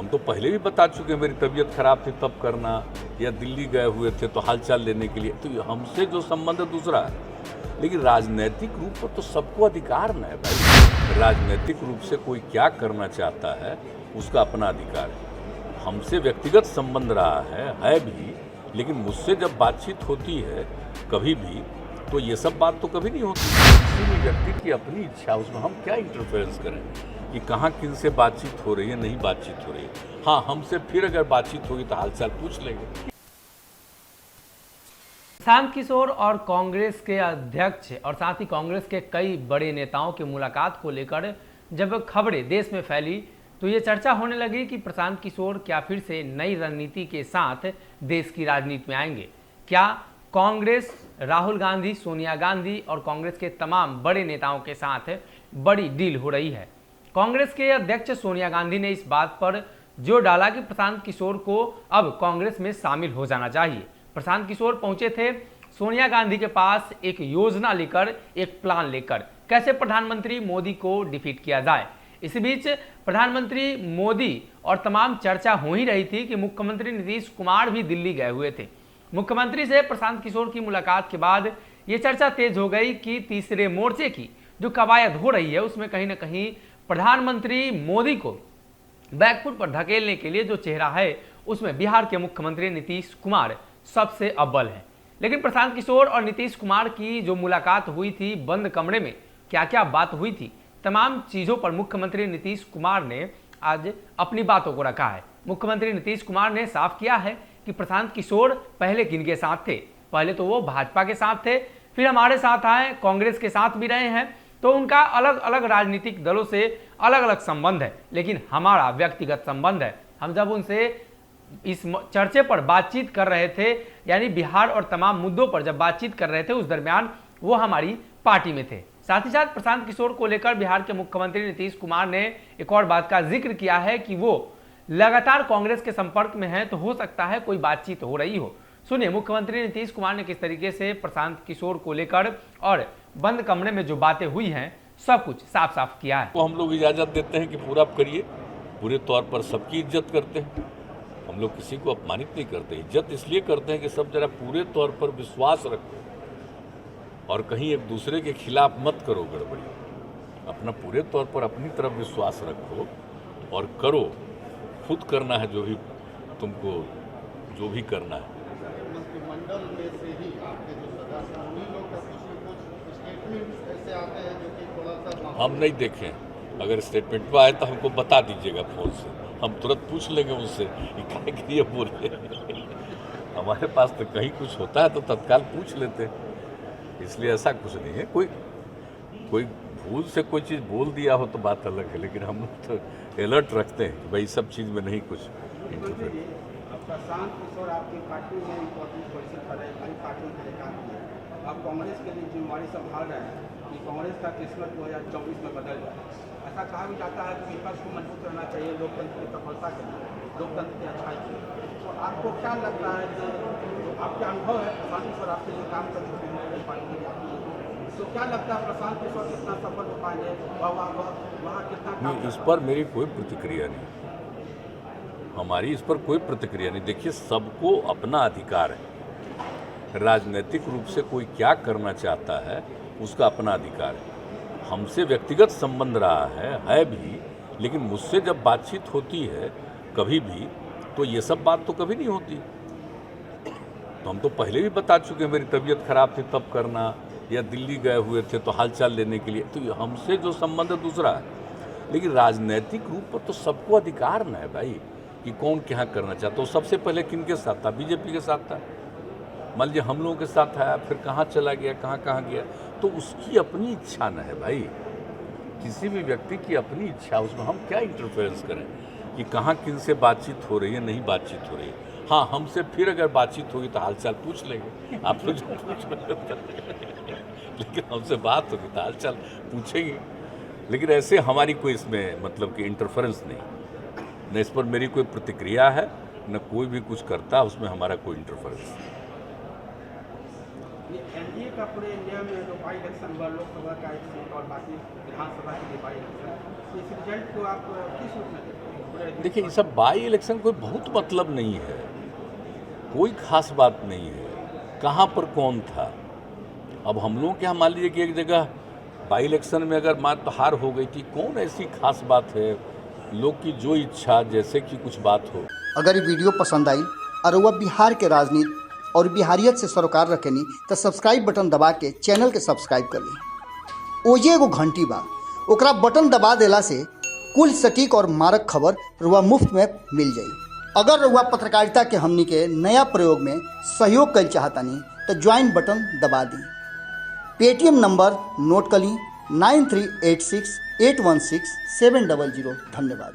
हम तो पहले भी बता चुके हैं, मेरी तबीयत खराब थी तब करना, या दिल्ली गए हुए थे तो हालचाल लेने के लिए, तो हमसे जो संबंध है दूसरा है। लेकिन राजनीतिक रूप पर तो सबको अधिकार न है भाई। राजनीतिक रूप से कोई क्या करना चाहता है उसका अपना अधिकार है। हमसे व्यक्तिगत संबंध रहा है भी, लेकिन मुझसे जब बातचीत होती है कभी भी, तो ये सब बात तो कभी नहीं होती। किसी भी व्यक्ति की अपनी इच्छा, उसमें हम क्या इंटरफेरेंस करें कि कहाँ किन से बातचीत हो रही है, नहीं बातचीत हो रही है। हाँ, हमसे फिर अगर बातचीत होगी तो हालचाल पूछ लेंगे। प्रशांत किशोर और कांग्रेस के अध्यक्ष और साथ ही कांग्रेस के कई बड़े नेताओं की मुलाकात को लेकर जब खबरें देश में फैली तो ये चर्चा होने लगी कि प्रशांत किशोर क्या फिर से नई रणनीति के साथ देश की राजनीति में आएंगे। क्या कांग्रेस, राहुल गांधी, सोनिया गांधी और कांग्रेस के तमाम बड़े नेताओं के साथ बड़ी डील हो रही है। कांग्रेस के अध्यक्ष सोनिया गांधी ने इस बात पर जोर डाला कि प्रशांत किशोर को अब कांग्रेस में शामिल हो जाना चाहिए। प्रशांत किशोर पहुंचे थे सोनिया गांधी के पास एक योजना लेकर, एक प्लान लेकर, कैसे प्रधानमंत्री मोदी को डिफीट किया जाए। इसी बीच प्रधानमंत्री मोदी और तमाम चर्चा हो ही रही थी कि मुख्यमंत्री नीतीश कुमार भी दिल्ली गए हुए थे। मुख्यमंत्री से प्रशांत किशोर की मुलाकात के बाद ये चर्चा तेज हो गई कि तीसरे मोर्चे की जो कवायद हो रही है उसमें कहीं ना कहीं प्रधानमंत्री मोदी को बैकफुट पर धकेलने के लिए जो चेहरा है उसमें बिहार के मुख्यमंत्री नीतीश कुमार सबसे अव्वल है। लेकिन प्रशांत किशोर और नीतीश कुमार की जो मुलाकात हुई थी बंद कमरे में, क्या क्या बात हुई थी, तमाम चीजों पर मुख्यमंत्री नीतीश कुमार ने आज अपनी बातों को रखा है। मुख्यमंत्री नीतीश कुमार ने साफ किया है कि प्रशांत किशोर पहले किनके साथ थे। पहले तो वो भाजपा के साथ थे, फिर हमारे साथ आए, कांग्रेस के साथ भी रहे हैं, तो उनका अलग अलग राजनीतिक दलों से अलग अलग संबंध है। लेकिन हमारा व्यक्तिगत संबंध है। हम जब उनसे इस चर्चे पर बातचीत कर रहे थे, यानी बिहार और तमाम मुद्दों पर जब बातचीत कर रहे थे, उस दरमियान वो हमारी पार्टी में थे। साथ ही साथ प्रशांत किशोर को लेकर बिहार के मुख्यमंत्री नीतीश कुमार ने एक और बात का जिक्र किया है कि वो लगातार कांग्रेस के संपर्क में है, तो हो सकता है कोई बातचीत हो रही हो। सुनिए मुख्यमंत्री नीतीश कुमार ने किस तरीके से प्रशांत किशोर को लेकर और बंद कमरे में जो बातें हुई हैं सब कुछ साफ साफ किया है। तो हम लोग इजाज़त देते हैं कि पूरा करिए, पूरे तौर पर सबकी इज्जत करते हैं, हम लोग किसी को अपमानित नहीं करते। इज्जत इसलिए करते हैं कि सब जरा पूरे तौर पर विश्वास रखो और कहीं एक दूसरे के खिलाफ मत करो गड़बड़ी। अपना पूरे तौर पर अपनी तरफ विश्वास रखो और करो, खुद करना है जो भी तुमको जो भी करना है। मंत्रिमंडल में से ही आपके जो सदस्य हैं उन्हीं लोग का कुछ स्टेटमेंट ऐसे आते हैं जो कि थोड़ा सा हम नहीं देखें, अगर स्टेटमेंट में आए तो हमको बता दीजिएगा फ़ोन से, हम तुरंत पूछ लेंगे उनसे कि क्या के लिए बोल रहे हैं। हमारे पास तो कहीं कुछ होता है तो तत्काल पूछ लेते हैं, इसलिए ऐसा कुछ नहीं है। कोई भूल से कोई चीज़ बोल दिया हो तो बात अलग है, लेकिन हम लोग तो अलर्ट रखते हैं कि भाई सब चीज़ में नहीं कुछ इंटरफेयर। प्रशांत किशोर आपकी पार्टी में इम्पोर्टेंट पोजीशन पर है, कई पार्टियों के लिए काम किया। आप कांग्रेस के लिए जिम्मेवारी संभाल रहे हैं कि कांग्रेस का किस्मत 2024 में बदल जाए। ऐसा कहा भी जाता है कि विपक्ष को मजबूत रहना चाहिए लोकतंत्र की सफलता के लिए, लोकतंत्र की अच्छाई के लिए। तो आपको क्या लगता है कि आपका अनुभव है, प्रशांत किशोर आपके लिए काम कर चुके हैं पार्टी के लिए, तो क्या लगता है प्रशांत किशोर कितना सफल हो पाएंगे, वहाँ कितना? इस पर मेरी कोई प्रतिक्रिया नहीं, हमारी इस पर कोई प्रतिक्रिया नहीं। देखिए, सबको अपना अधिकार है। राजनीतिक रूप से कोई क्या करना चाहता है उसका अपना अधिकार है। हमसे व्यक्तिगत संबंध रहा है भी, लेकिन मुझसे जब बातचीत होती है कभी भी, तो ये सब बात तो कभी नहीं होती। तो हम तो पहले भी बता चुके हैं, मेरी तबीयत खराब थी तब करना, या दिल्ली गए हुए थे तो हालचाल लेने के लिए, तो हमसे जो संबंध है दूसरा है। लेकिन राजनीतिक रूप पर तो सबको अधिकार न है भाई कि कौन क्या करना चाहता है। तो सबसे पहले किनके साथ था? बीजेपी के साथ था। मान लीजिए हम लोगों के साथ आया, फिर कहाँ चला गया, कहाँ गया, तो उसकी अपनी इच्छा न है भाई। किसी भी व्यक्ति की अपनी इच्छा, उसमें हम क्या इंटरफेरेंस करें कि कहाँ किन से बातचीत हो रही है, नहीं बातचीत हो रही है। हाँ, हमसे फिर अगर बातचीत होगी तो हालचाल पूछ लेंगे, आप लोग जो पूछ लेंगे, लेकिन हमसे बात होगी तो हालचाल पूछेंगे। लेकिन ऐसे हमारी कोई इसमें मतलब कि इंटरफेरेंस नहीं, न इस पर मेरी कोई प्रतिक्रिया है, न कोई भी कुछ करता, उसमें हमारा कोई इंटरफेरेंस नहीं। ये एनडीए का पूरे इंडिया में जो बाई इलेक्शन हुआ, लोकसभा का एक सीट और बाकी विधानसभा के लिए बाई इलेक्शन, इस रिजल्ट को आप किस रूप में देखते हैं? देखिए, ये सब बाई इलेक्शन कोई बहुत मतलब नहीं है, कोई खास बात नहीं है। कहाँ पर कौन था? अब हम लोगों के यहाँ मान लीजिए कि एक जगह बाई इलेक्शन में अगर मान तो हार हो गई थी, कौन ऐसी खास बात है? लोग की जो इच्छा, जैसे कि कुछ बात हो। अगर ये वीडियो पसंद आई और वह बिहार के राजनीति और बिहारियत से सरोकार रखेनी तो सब्सक्राइब बटन दबा के चैनल के सब्सक्राइब कर ली। ओजे एगो घंटी बा, ओकरा बटन दबा देला से कुल सटीक और मारक खबर रुआ मुफ्त में मिल जाई। अगर रुआ पत्रकारिता के हमनी के नया प्रयोग में सहयोग कर चाहतानी तो ज्वाइन बटन दबा दी। पेटीएम नंबर नोट कर ली 9386816700। धन्यवाद।